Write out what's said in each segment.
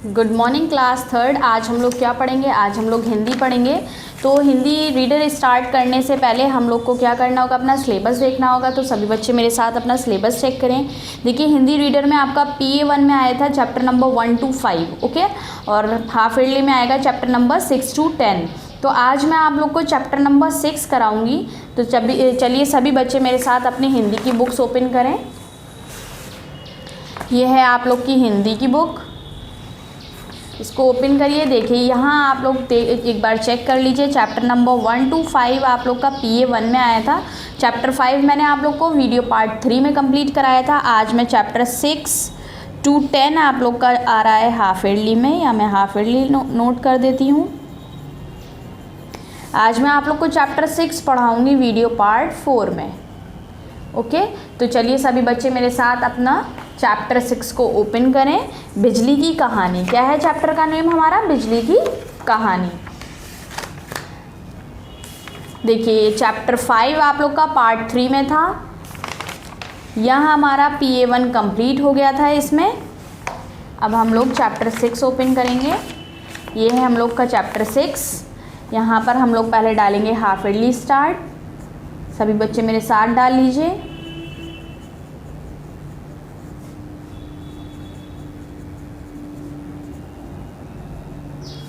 Good morning class third. आज हम लोग क्या पढ़ेंगे? आज हम लोग हिंदी पढ़ेंगे। तो हिंदी रीडर स्टार्ट करने से पहले हम लोग को क्या करना होगा? अपना सिलेबस देखना होगा। तो सभी बच्चे मेरे साथ अपना सिलेबस चेक करें। देखिए, हिंदी रीडर में आपका PA1 में आया था चैप्टर नंबर 1 to 5, ओके, और हाफ ईयरली में आएगा चैप्टर नंबर 6 to 10। तो आज मैं आप लोग को चैप्टर नंबर 6 कराऊंगी। तो चलिए सभी बच्चे मेरे साथ अपनी हिंदी की बुक्स ओपन करें। ये है आप लोग की हिंदी की बुक, इसको ओपन करिए। देखिए यहाँ आप लोग एक बार चेक कर लीजिए। चैप्टर नंबर 1 to 5 आप लोग का PA1 में आया था। चैप्टर 5 मैंने आप लोग को वीडियो पार्ट 3 में कंप्लीट कराया था। आज मैं चैप्टर 6 to 10 आप लोग का आ रहा है हाफ ईयरली में, या मैं हाफ ईयरली नोट कर देती हूँ। आज मैं आप लोग को चैप्टर 6 पढ़ाऊँगी वीडियो पार्ट 4 में, ओके। तो चलिए सभी बच्चे मेरे साथ अपना चैप्टर 6 को ओपन करें। बिजली की कहानी। क्या है चैप्टर का नेम हमारा? बिजली की कहानी। देखिए चैप्टर 5 आप लोग का पार्ट 3 में था। यहाँ हमारा PA1 कंप्लीट हो गया था इसमें। अब हम लोग चैप्टर 6 ओपन करेंगे। ये है हम लोग का चैप्टर 6। यहाँ पर हम लोग पहले डालेंगे हाफ ईयरली स्टार्ट। सभी बच्चे मेरे साथ डाल लीजिए।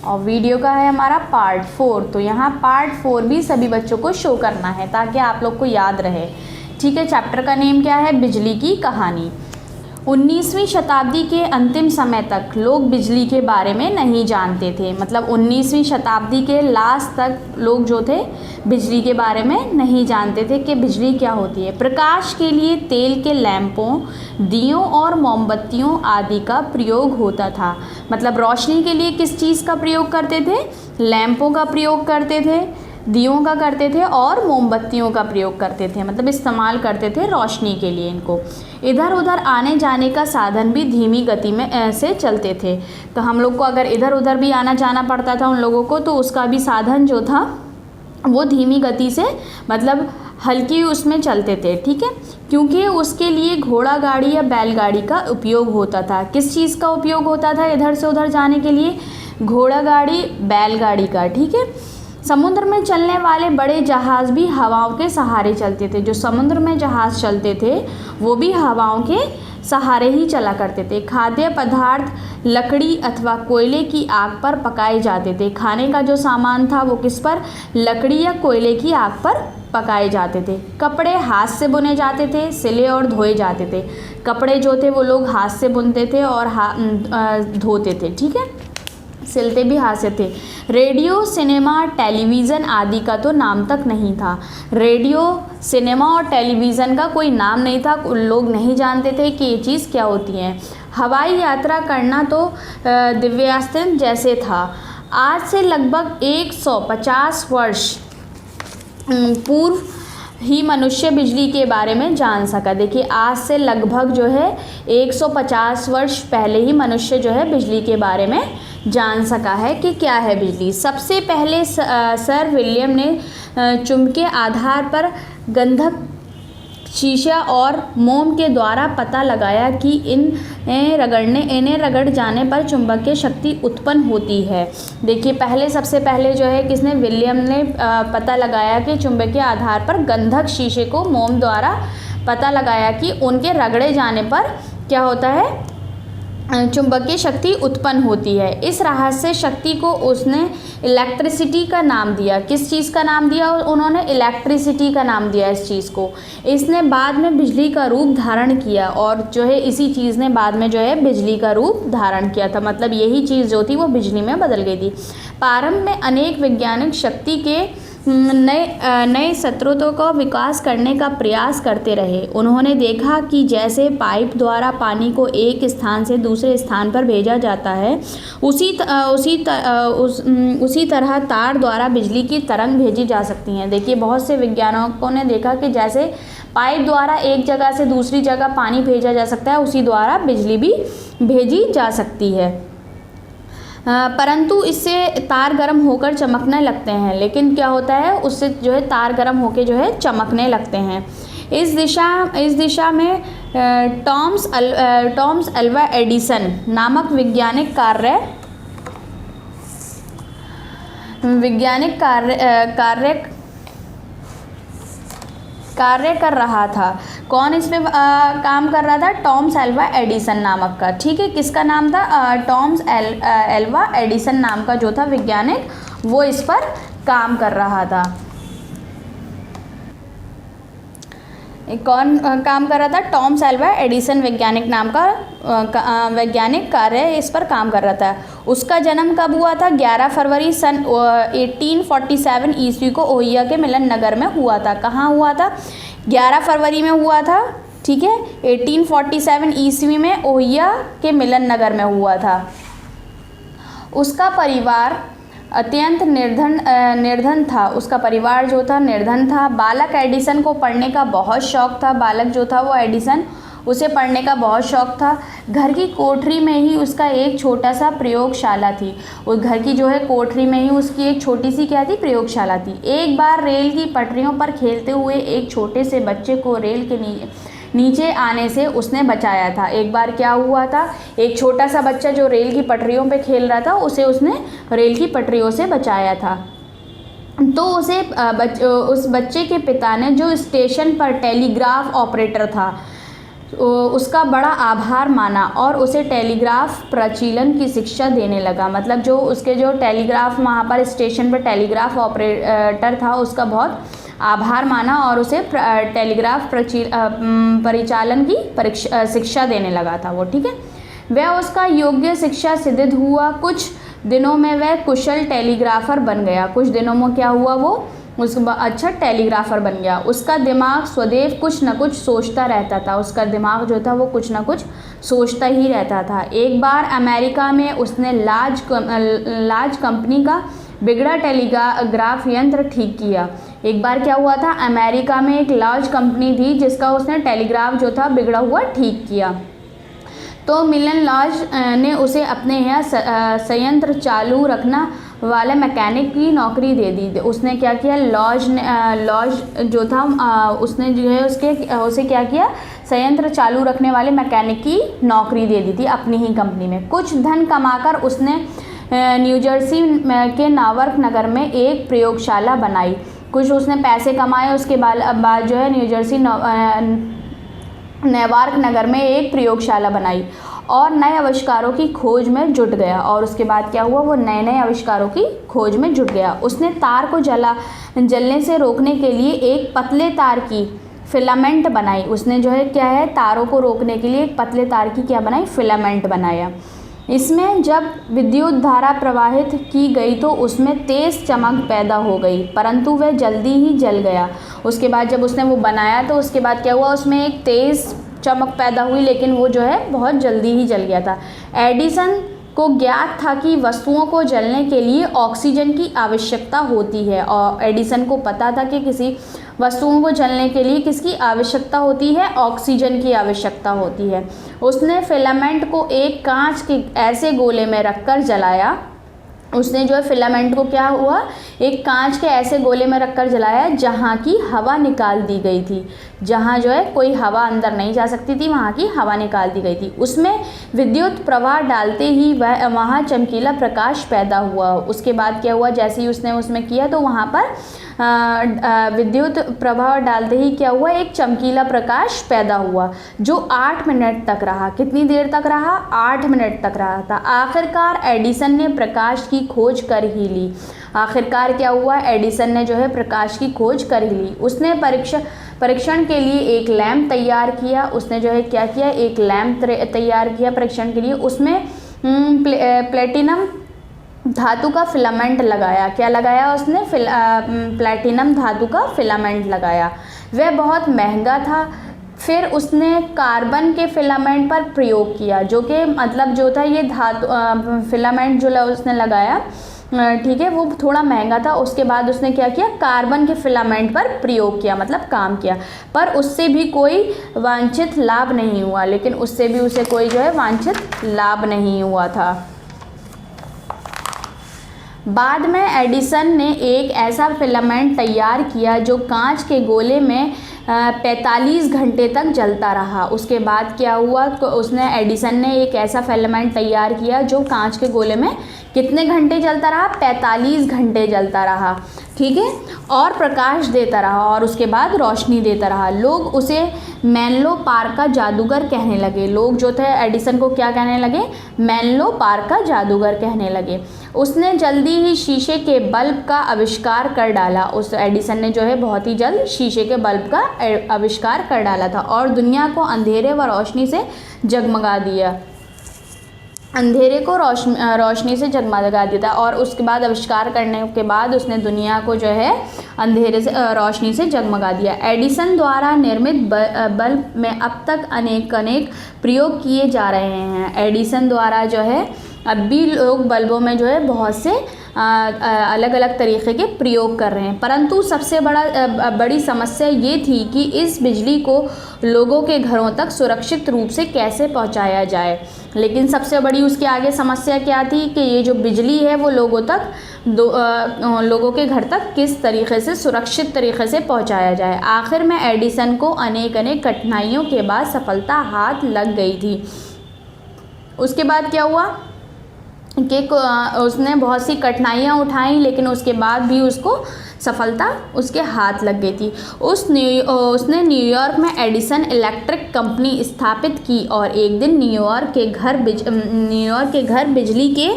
और वीडियो का है हमारा पार्ट 4। तो यहाँ पार्ट 4 भी सभी बच्चों को शो करना है ताकि आप लोग को याद रहे, ठीक है। चैप्टर का नेम क्या है? बिजली की कहानी। 19वीं शताब्दी के अंतिम समय तक लोग बिजली के बारे में नहीं जानते थे। मतलब 19वीं शताब्दी के लास्ट तक लोग जो थे बिजली के बारे में नहीं जानते थे कि बिजली क्या होती है। प्रकाश के लिए तेल के लैंपों, दियों और मोमबत्तियों आदि का प्रयोग होता था। मतलब रोशनी के लिए किस चीज़ का प्रयोग करते थे? लैंपों का प्रयोग करते थे, दियों का करते थे और मोमबत्तियों का प्रयोग करते थे। मतलब इस्तेमाल करते थे रोशनी के लिए इनको। इधर उधर आने जाने का साधन भी धीमी गति में ऐसे चलते थे। तो हम लोग को अगर इधर उधर भी आना जाना पड़ता था उन लोगों को, तो उसका भी साधन जो था वो धीमी गति से, मतलब हल्की उसमें चलते थे, ठीक है। क्योंकि उसके लिए घोड़ा गाड़ी या बैलगाड़ी का उपयोग होता था। किस चीज़ का उपयोग होता था इधर से उधर जाने के लिए? घोड़ा गाड़ी, बैलगाड़ी का, ठीक है। समुद्र में चलने वाले बड़े जहाज़ भी हवाओं के सहारे चलते थे। जो समुद्र में जहाज़ चलते थे वो भी हवाओं के सहारे ही चला करते थे। खाद्य पदार्थ लकड़ी अथवा कोयले की आग पर पकाए जाते थे। खाने का जो सामान था वो किस पर? लकड़ी या कोयले की आग पर पकाए जाते थे। कपड़े हाथ से बुने जाते थे, सिले और धोए जाते थे। कपड़े जो थे वो लोग हाथ से बुनते थे और धोते थे, ठीक है, सिलते भी हाथ से थे। रेडियो, सिनेमा, टेलीविज़न आदि का तो नाम तक नहीं था। रेडियो, सिनेमा और टेलीविज़न का कोई नाम नहीं था। लोग नहीं जानते थे कि ये चीज़ क्या होती है। हवाई यात्रा करना तो दिव्यास्त्र जैसे था। आज से लगभग 150 वर्ष पूर्व ही मनुष्य बिजली के बारे में जान सका। देखिए आज से लगभग जो है 150 वर्ष पहले ही मनुष्य जो है बिजली के बारे में जान सका है कि क्या है बिजली। सबसे पहले सर विलियम ने चुंबकीय आधार पर गंधक, शीशा और मोम के द्वारा पता लगाया कि इन्हें रगड़ जाने पर चुंबकीय शक्ति उत्पन्न होती है। देखिए पहले, सबसे पहले जो है किसने? विलियम ने पता लगाया कि चुंबकीय आधार पर गंधक, शीशे को मोम द्वारा पता लगाया कि उनके रगड़े जाने पर क्या होता है? चुंबकीय शक्ति उत्पन्न होती है। इस रहस्य शक्ति को उसने इलेक्ट्रिसिटी का नाम दिया। किस चीज़ का नाम दिया उन्होंने? इलेक्ट्रिसिटी का नाम दिया इस चीज़ को। इसने बाद में बिजली का रूप धारण किया, और जो है इसी चीज़ ने बाद में जो है बिजली का रूप धारण किया था। मतलब यही चीज़ जो थी वो बिजली में बदल गई थी। प्रारंभ में अनेक वैज्ञानिक शक्ति के नए स्रोतों का विकास करने का प्रयास करते रहे। उन्होंने देखा कि जैसे पाइप द्वारा पानी को एक स्थान से दूसरे स्थान पर भेजा जाता है, उसी तरह तार द्वारा बिजली की तरंग भेजी जा सकती हैं। देखिए बहुत से वैज्ञानिकों ने देखा कि जैसे पाइप द्वारा एक जगह से दूसरी जगह पानी भेजा जा सकता है, उसी द्वारा बिजली भी भेजी जा सकती है। परंतु इससे तार गर्म होकर चमकने लगते हैं। लेकिन क्या होता है, उससे जो है तार गर्म होकर जो है चमकने लगते हैं। इस दिशा में टॉमस अल्वा एडिसन नामक वैज्ञानिक कार्य कर रहा था। कौन इसमें काम कर रहा था? टॉमस अल्वा एडिसन नामक का। ठीक है, किसका नाम था? टॉमस अल्वा एडिसन नाम का जो था वैज्ञानिक, वो इस पर काम कर रहा था। कौन काम कर रहा था? टॉमस अल्वा एडिसन वैज्ञानिक नाम का वैज्ञानिक कार्य इस पर काम कर रहा था। उसका जन्म कब हुआ था? 11 फरवरी सन 1847 ईस्वी को ओहियो के मिलन नगर में हुआ था। कहाँ हुआ था? 11 फरवरी में हुआ था। ठीक है, 1847 ईस्वी में ओहियो के मिलन नगर में हुआ था। उसका परिवार अत्यंत निर्धन था। उसका परिवार जो था निर्धन था। बालक एडिसन को पढ़ने का बहुत शौक था। बालक जो था वो एडिसन, उसे पढ़ने का बहुत शौक था। घर की कोठरी में ही उसका एक छोटा सा प्रयोगशाला थी। उस घर की जो है कोठरी में ही उसकी एक छोटी सी क्या थी? प्रयोगशाला थी। एक बार रेल की पटरियों पर खेलते हुए एक छोटे से बच्चे को रेल के नीचे आने से उसने बचाया था। एक बार क्या हुआ था? एक छोटा सा बच्चा जो रेल की पटरियों पे खेल रहा था, उसे उसने रेल की पटरियों से बचाया था। तो उस बच्चे के पिता ने, जो स्टेशन पर टेलीग्राफ ऑपरेटर था, उसका बड़ा आभार माना और उसे टेलीग्राफ प्रचलन की शिक्षा देने लगा। मतलब जो उसके जो टेलीग्राफ वहाँ पर स्टेशन पर टेलीग्राफ ऑपरेटर था, उसका बहुत आभार माना और उसे टेलीग्राफ परिचालन की शिक्षा देने लगा था वो। ठीक है, वह उसका योग्य शिक्षा सिद्ध हुआ। कुछ दिनों में वह कुशल टेलीग्राफर बन गया। कुछ दिनों में क्या हुआ? वो अच्छा टेलीग्राफर बन गया। उसका दिमाग सदैव कुछ न कुछ सोचता रहता था। उसका दिमाग जो था वो कुछ न कुछ सोचता ही रहता था। एक बार अमेरिका में उसने लार्ज कंपनी का बिगड़ा टेलीग्राफ यंत्र ठीक किया। एक बार क्या हुआ था? अमेरिका में एक लार्ज कंपनी थी जिसका उसने टेलीग्राफ जो था बिगड़ा हुआ ठीक किया। तो मिलन लॉज ने उसे अपने यहाँ संयंत्र चालू रखना वाले मैकेनिक की नौकरी दे दी। उसने क्या किया? लॉज जो था उसने जो है उसे क्या किया? संयंत्र चालू रखने वाले मैकेनिक की नौकरी दे दी थी अपनी ही कंपनी में। कुछ धन कमाकर उसने न्यू जर्सी के नॉर्वॉक नगर में एक प्रयोगशाला बनाई। कुछ उसने पैसे कमाए, उसके बाद जो है न्यू जर्सी नॉर्वॉक नगर में एक प्रयोगशाला बनाई और नए आविष्कारों की खोज में जुट गया। और उसके बाद क्या हुआ? वो नए आविष्कारों की खोज में जुट गया। उसने तार को जलने से रोकने के लिए एक पतले तार की फिलामेंट बनाई। उसने जो है क्या है? तारों को रोकने के लिए एक पतले तार की क्या बनाई? फिलामेंट बनाया। इसमें जब विद्युत धारा प्रवाहित की गई तो उसमें तेज़ चमक पैदा हो गई, परंतु वह जल्दी ही जल गया। उसके बाद जब उसने वो बनाया तो उसके बाद क्या हुआ? उसमें एक तेज़ चमक पैदा हुई, लेकिन वो जो है बहुत जल्दी ही जल गया था। एडिसन को ज्ञात था कि वस्तुओं को जलने के लिए ऑक्सीजन की आवश्यकता होती है, और एडिसन को पता था कि किसी वस्तुओं को जलने के लिए किसकी आवश्यकता होती है? ऑक्सीजन की आवश्यकता होती है। उसने फिलामेंट को एक कांच के ऐसे गोले में रखकर जलाया। उसने जो है फिलामेंट को क्या हुआ? एक कांच के ऐसे गोले में रखकर जलाया जहाँ की हवा निकाल दी गई थी। जहाँ जो है कोई हवा अंदर नहीं जा सकती थी, वहाँ की हवा निकाल दी गई थी। उसमें विद्युत प्रवाह डालते ही वहाँ चमकीला प्रकाश पैदा हुआ। उसके बाद क्या हुआ? जैसे ही उसने उसमें किया तो वहाँ पर विद्युत प्रभाव डालते ही क्या हुआ? एक चमकीला प्रकाश पैदा हुआ जो 8 मिनट तक रहा। कितनी देर तक रहा? 8 मिनट तक रहा था। आखिरकार एडिसन ने प्रकाश की खोज कर ही ली। आखिरकार क्या हुआ? एडिसन ने जो है प्रकाश की खोज कर ही ली। उसने परीक्षण के लिए एक लैंप तैयार किया। उसने जो है क्या किया? एक लैंप तैयार किया परीक्षण के लिए। उसमें प्लेटिनम धातु का फिलामेंट लगाया। क्या लगाया उसने? प्लैटिनम धातु का फिलामेंट लगाया। वह बहुत महंगा था। फिर उसने कार्बन के फिलामेंट पर प्रयोग किया, जो कि मतलब जो था ये धातु फिलामेंट जो उसने लगाया, ठीक है, वो थोड़ा महंगा था। उसके बाद उसने क्या किया? कार्बन के फिलामेंट पर प्रयोग किया, मतलब काम किया, पर उससे भी कोई वांछित लाभ नहीं हुआ। लेकिन उससे भी उसे कोई जो है वांछित लाभ नहीं हुआ था। बाद में एडिसन ने एक ऐसा फिलामेंट तैयार किया जो कांच के गोले में 45 घंटे तक जलता रहा। उसके बाद क्या हुआ, तो एडिसन ने एक ऐसा फिलामेंट तैयार किया जो कांच के गोले में कितने घंटे जलता रहा, 45 घंटे जलता रहा, ठीक है, और प्रकाश देता रहा और उसके बाद रोशनी देता रहा। लोग उसे मेनलो पार्क का जादूगर कहने लगे। लोग जो थे एडिसन को क्या कहने लगे, मेनलो पार्क का जादूगर कहने लगे। उसने जल्दी ही शीशे के बल्ब का आविष्कार कर डाला। उस एडिसन ने जो है बहुत ही जल्द शीशे के बल्ब का आविष्कार कर डाला था और दुनिया को अंधेरे व रोशनी से जगमगा दिया, अंधेरे को रोशनी से जगमगा दिया था। और उसके बाद आविष्कार करने के बाद उसने दुनिया को जो है अंधेरे से रोशनी से जगमगा दिया। एडिसन द्वारा निर्मित बल्ब में अब तक अनेक प्रयोग किए जा रहे हैं। एडिसन द्वारा जो है अब भी लोग बल्बों में जो है बहुत से अलग अलग तरीक़े के प्रयोग कर रहे हैं, परंतु सबसे बड़ी समस्या ये थी कि इस बिजली को लोगों के घरों तक सुरक्षित रूप से कैसे पहुंचाया जाए। लेकिन सबसे बड़ी उसके आगे समस्या क्या थी कि ये जो बिजली है वो लोगों के घर तक किस तरीक़े से सुरक्षित तरीक़े से पहुंचाया जाए। आखिर में एडिसन को अनेक कठिनाइयों के बाद सफलता हाथ लग गई थी। उसके बाद क्या हुआ कि उसने बहुत सी कठिनाइयाँ उठाई, लेकिन उसके बाद भी उसको सफलता उसके हाथ लग गई थी। उसने न्यूयॉर्क में एडिसन इलेक्ट्रिक कंपनी स्थापित की और एक दिन न्यूयॉर्क के घर बिजली के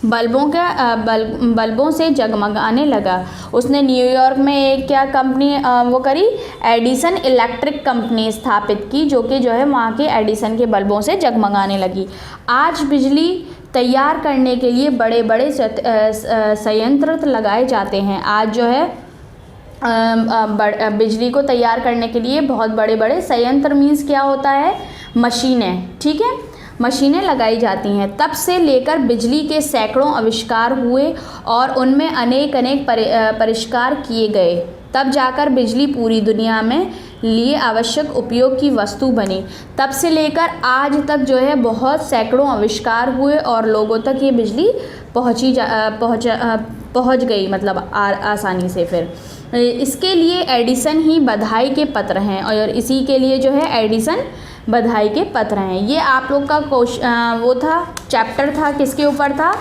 बल्बों से जगमगाने लगा। उसने न्यूयॉर्क में एक क्या कंपनी वो करी, एडिसन इलेक्ट्रिक कंपनी स्थापित की, जो कि जो है वहाँ के एडिसन के बल्बों से जगमगाने लगी। आज बिजली तैयार करने के लिए बड़े बड़े संयंत्र लगाए जाते हैं। आज जो है बिजली को तैयार करने के लिए बहुत बड़े बड़े संयंत्र, मीन्स क्या होता है, मशीनें, ठीक है, मशीनें लगाई जाती हैं। तब से लेकर बिजली के सैकड़ों आविष्कार हुए और उनमें अनेक परिष्कार किए गए। तब जाकर बिजली पूरी दुनिया में लिए आवश्यक उपयोग की वस्तु बनी। तब से लेकर आज तक जो है बहुत सैकड़ों आविष्कार हुए और लोगों तक ये बिजली पहुंच गई, मतलब आसानी से। फिर इसके लिए एडिसन ही बधाई के पत्र हैं और इसी के लिए जो है एडिसन बधाई के पत्र हैं। ये आप लोग का वो था, चैप्टर था, किसके ऊपर था,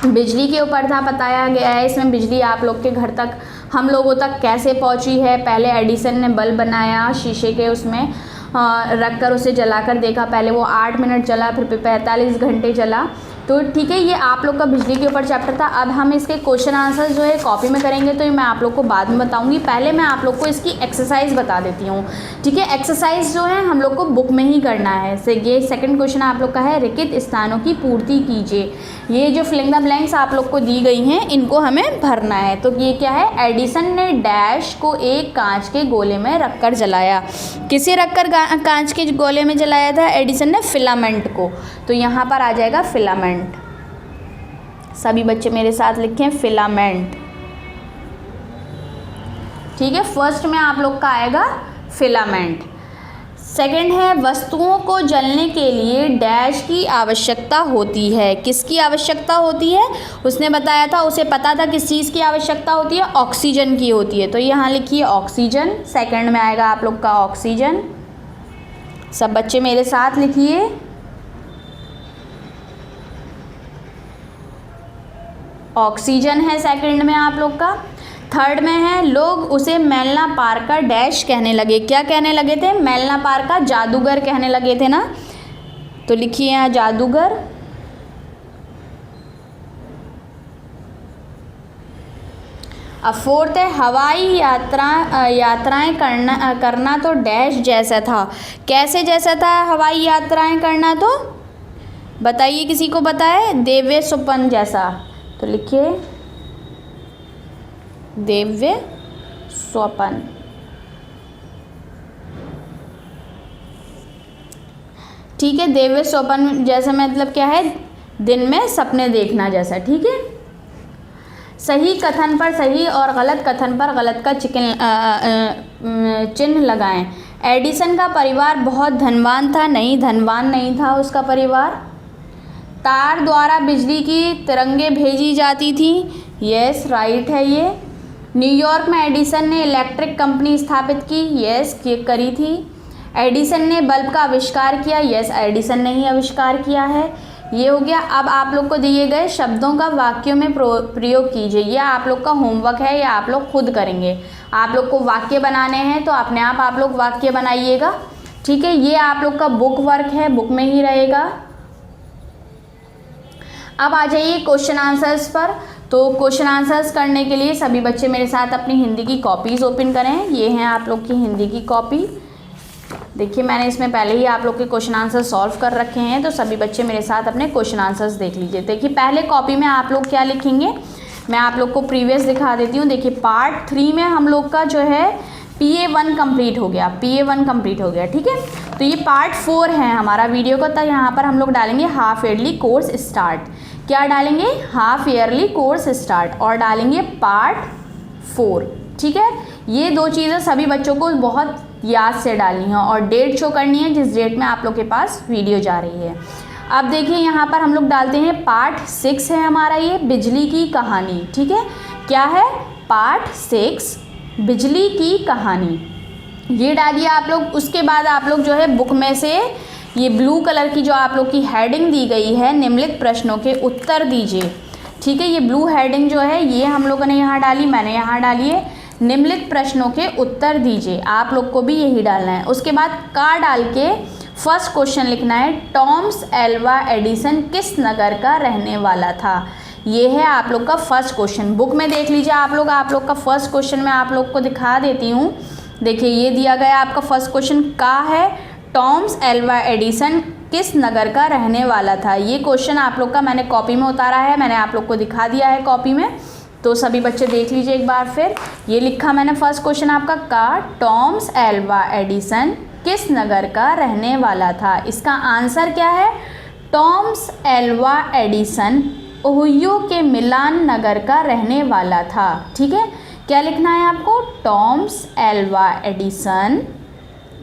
बिजली के ऊपर था। बताया गया है इसमें बिजली आप लोग के घर तक, हम लोगों तक कैसे पहुंची है। पहले एडिसन ने बल्ब बनाया, शीशे के उसमें रख कर उसे जलाकर देखा। पहले वो 8 मिनट चला, फिर 45 घंटे चला। तो ठीक है, ये आप लोग का बिजली के ऊपर चैप्टर था। अब हम इसके क्वेश्चन आंसर जो है कॉपी में करेंगे, तो ये मैं आप लोग को बाद में बताऊंगी। पहले मैं आप लोग को इसकी एक्सरसाइज बता देती हूँ, ठीक है। एक्सरसाइज जो है हम लोग को बुक में ही करना है। ये सेकंड क्वेश्चन आप लोग का है, रिक्त स्थानों की पूर्ति कीजिए। ये जो फिलिंग द ब्लैंक्स आप लोग को दी गई हैं, इनको हमें भरना है। तो ये क्या है, एडिसन ने डैश को एक कांच के गोले में रखकर जलाया। किसे रखकर कांच के गोले में जलाया था, एडिसन ने फिलामेंट को। तो यहाँ पर आ जाएगा फिलामेंट। सभी बच्चे मेरे साथ लिखें, फिलामेंट, ठीक है। फर्स्ट में आप लोग का आएगा फिलामेंट। सेकंड है, वस्तुओं को जलने के लिए डैश की आवश्यकता होती है। किसकी आवश्यकता होती है, उसने बताया था, उसे पता था किस चीज़ की आवश्यकता होती है, ऑक्सीजन की होती है। तो यहाँ लिखिए ऑक्सीजन। सेकंड में आएगा आप लोग का ऑक्सीजन। सब बच्चे मेरे साथ लिखिए, ऑक्सीजन है सेकंड में आप लोग का। थर्ड में है, लोग उसे मेलना पार्क का डैश कहने लगे। क्या कहने लगे थे, मेलना पार्क का जादूगर कहने लगे थे ना। तो लिखिए यहाँ जादूगर। अब फोर्थ है, हवाई यात्राएं करना तो डैश जैसा था। कैसे जैसा था हवाई यात्राएं करना, तो बताइए, किसी को बताए, दिव्य स्वप्न जैसा। तो लिखिए दिव्य स्वप्न, ठीक है। दिव्य स्वप्न जैसा मतलब क्या है, दिन में सपने देखना जैसा, ठीक है। सही कथन पर सही और गलत कथन पर गलत का चिन्ह लगाएं। एडिसन का परिवार बहुत धनवान था, नहीं, धनवान नहीं था उसका परिवार। तार द्वारा बिजली की तरंगें भेजी जाती थी, यस राइट है ये। न्यूयॉर्क में एडिसन ने इलेक्ट्रिक कंपनी स्थापित की, यस करी थी। एडिसन ने बल्ब का आविष्कार किया, यस एडिसन ने ही आविष्कार किया है। ये हो गया। अब आप लोग को दिए गए शब्दों का वाक्यों में प्रयोग कीजिए। ये आप लोग का होमवर्क है, या आप लोग खुद करेंगे। आप लोग को वाक्य बनाने हैं तो अपने आप लोग वाक्य बनाइएगा, ठीक है। ये आप लोग का बुक वर्क है, बुक में ही रहेगा। अब आ जाइए क्वेश्चन आंसर्स पर। तो क्वेश्चन आंसर्स करने के लिए सभी बच्चे मेरे साथ अपनी हिंदी की कॉपीज़ ओपन करें। ये हैं आप लोग की हिंदी की कॉपी। देखिए मैंने इसमें पहले ही आप लोग के क्वेश्चन आंसर सॉल्व कर रखे हैं, तो सभी बच्चे मेरे साथ अपने क्वेश्चन आंसर्स देख लीजिए। देखिए पहले कॉपी में आप लोग क्या लिखेंगे, मैं आप लोग को प्रीवियस दिखा देती हूँ। देखिए पार्ट 3 में हम लोग का जो है PA1 कंप्लीट हो गया, PA1 कंप्लीट हो गया, ठीक है। तो ये पार्ट 4 है हमारा वीडियो का। तो यहाँ पर हम लोग डालेंगे हाफ ईयरली कोर्स स्टार्ट। क्या डालेंगे, हाफ ईयरली कोर्स स्टार्ट, और डालेंगे पार्ट 4, ठीक है। ये दो चीज़ें सभी बच्चों को बहुत याद से डालनी है, और डेट शो करनी है जिस डेट में आप लोग के पास वीडियो जा रही है। अब देखिए यहाँ पर हम लोग डालते हैं पार्ट 6 है हमारा ये बिजली की कहानी, ठीक है। क्या है, पार्ट 6 बिजली की कहानी, ये डालिए आप लोग। उसके बाद आप लोग जो है बुक में से ये ब्लू कलर की जो आप लोग की हेडिंग दी गई है, निम्नलिखित प्रश्नों के उत्तर दीजिए, ठीक है। ये ब्लू हेडिंग जो है ये हम लोगों ने यहाँ डाली, मैंने यहाँ डाली है, निम्नलिखित प्रश्नों के उत्तर दीजिए। आप लोग को भी यही डालना है। उसके बाद का डाल के फर्स्ट क्वेश्चन लिखना है, टॉमस एल्वा एडिसन किस नगर का रहने वाला था। ये है आप लोग का फर्स्ट क्वेश्चन। बुक में देख लीजिए आप लोग का फर्स्ट क्वेश्चन मैं आप लोग को दिखा देती हूँ। देखिए ये दिया गया आपका फर्स्ट क्वेश्चन का है, टॉमस एल्वा एडिसन किस नगर का रहने वाला था। ये क्वेश्चन आप लोग का मैंने कॉपी में उतारा है, मैंने आप लोग को दिखा दिया है कॉपी में, तो सभी बच्चे देख लीजिए एक बार फिर। ये लिखा मैंने फर्स्ट क्वेश्चन आपका का, टॉमस एल्वा एडिसन किस नगर का रहने वाला था। इसका आंसर क्या है, टॉमस एल्वा एडिसन ओहियो के मिलान नगर का रहने वाला था, ठीक है। क्या लिखना है आपको, टॉमस एल्वा एडिसन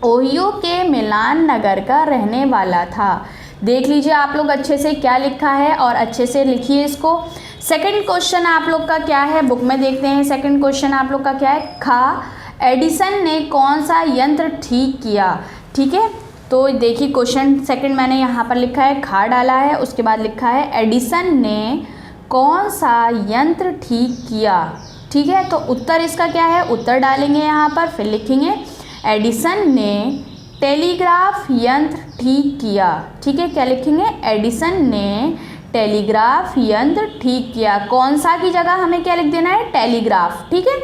ओहियो के मिलान नगर का रहने वाला था। देख लीजिए आप लोग अच्छे से क्या लिखा है, और अच्छे से लिखिए इसको। सेकंड क्वेश्चन आप लोग का क्या है, बुक में देखते हैं। सेकंड क्वेश्चन आप लोग का क्या है, खा एडिसन ने कौन सा यंत्र ठीक किया, ठीक है। तो देखिए क्वेश्चन सेकंड मैंने यहाँ पर लिखा है, खा डाला है, उसके बाद लिखा है एडिसन ने कौन सा यंत्र ठीक किया, ठीक है। तो उत्तर इसका क्या है, उत्तर डालेंगे यहाँ पर, फिर लिखेंगे एडिसन ने टेलीग्राफ यंत्र ठीक किया, ठीक है। क्या लिखेंगे, एडिसन ने टेलीग्राफ यंत्र ठीक किया। कौन सा की जगह हमें क्या लिख देना है, टेलीग्राफ, ठीक है।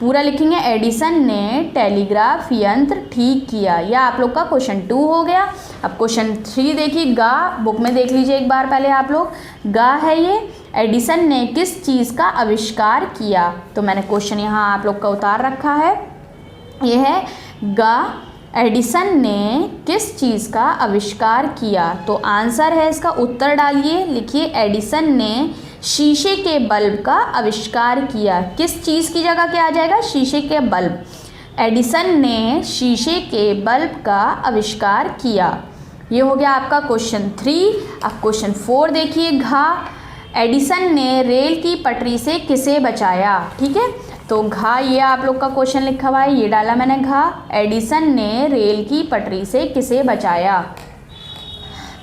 पूरा लिखेंगे एडिसन ने टेलीग्राफ यंत्र ठीक किया। यह आप लोग का क्वेश्चन 2 हो गया। अब क्वेश्चन 3 देखिए, गा, बुक में देख लीजिए एक बार पहले आप लोग। गा है ये, एडिसन ने किस चीज़ का आविष्कार किया। तो मैंने क्वेश्चन यहाँ आप लोग का उतार रखा है, ये है गा, एडिसन ने किस चीज़ का आविष्कार किया। तो आंसर है इसका, उत्तर डालिए, लिखिए एडिसन ने शीशे के बल्ब का आविष्कार किया। किस चीज़ की जगह क्या आ जाएगा, शीशे के बल्ब। एडिसन ने शीशे के बल्ब का आविष्कार किया। ये हो गया आपका क्वेश्चन 3। अब क्वेश्चन 4 देखिए, घा, एडिसन ने रेल की पटरी से किसे बचाया, ठीक है। तो घा ये आप लोग का क्वेश्चन लिखा हुआ है, ये डाला मैंने घा, एडिसन ने रेल की पटरी से किसे बचाया।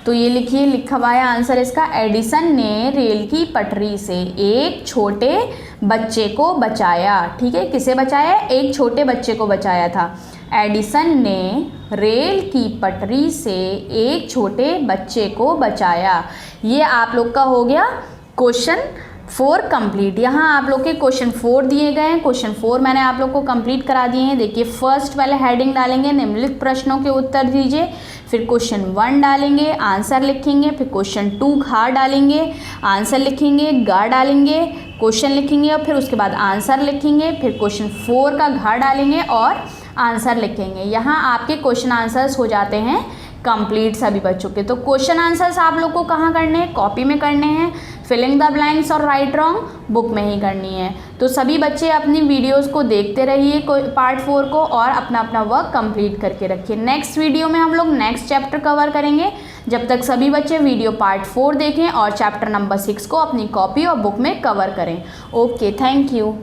तो ये लिखिए लिखा हुआ है आंसर इसका, एडिसन ने रेल की पटरी से एक छोटे बच्चे को बचाया, ठीक है। किसे बचाया, एक छोटे बच्चे को बचाया था। एडिसन ने रेल की पटरी से एक छोटे बच्चे को बचाया। ये आप लोग का हो गया क्वेश्चन 4 कंप्लीट। यहाँ आप लोग के क्वेश्चन 4 दिए गए हैं। क्वेश्चन 4 मैंने आप लोग को कंप्लीट करा दिए हैं। देखिए फर्स्ट वाले हेडिंग डालेंगे, निम्नलिखित प्रश्नों के उत्तर दीजिए, फिर क्वेश्चन 1 डालेंगे, आंसर लिखेंगे, फिर क्वेश्चन 2 घा डालेंगे, आंसर लिखेंगे, गा डालेंगे, क्वेश्चन लिखेंगे, और फिर उसके बाद आंसर लिखेंगे, फिर क्वेश्चन 4 का घा डालेंगे और आंसर लिखेंगे। यहाँ आपके क्वेश्चन आंसर्स हो जाते हैं कंप्लीट सभी बच्चों के। तो क्वेश्चन आंसर्स आप लोग को कहाँ करने हैं, कॉपी में करने हैं। फिलिंग द ब्लैंक्स और राइट रॉन्ग बुक में ही करनी है। तो सभी बच्चे अपनी वीडियोस को देखते रहिए पार्ट 4 को, और अपना अपना वर्क कंप्लीट करके रखिए। नेक्स्ट वीडियो में हम लोग नेक्स्ट चैप्टर कवर करेंगे। जब तक सभी बच्चे वीडियो पार्ट 4 देखें और चैप्टर नंबर 6 को अपनी कॉपी और बुक में कवर करें। Okay, thank you.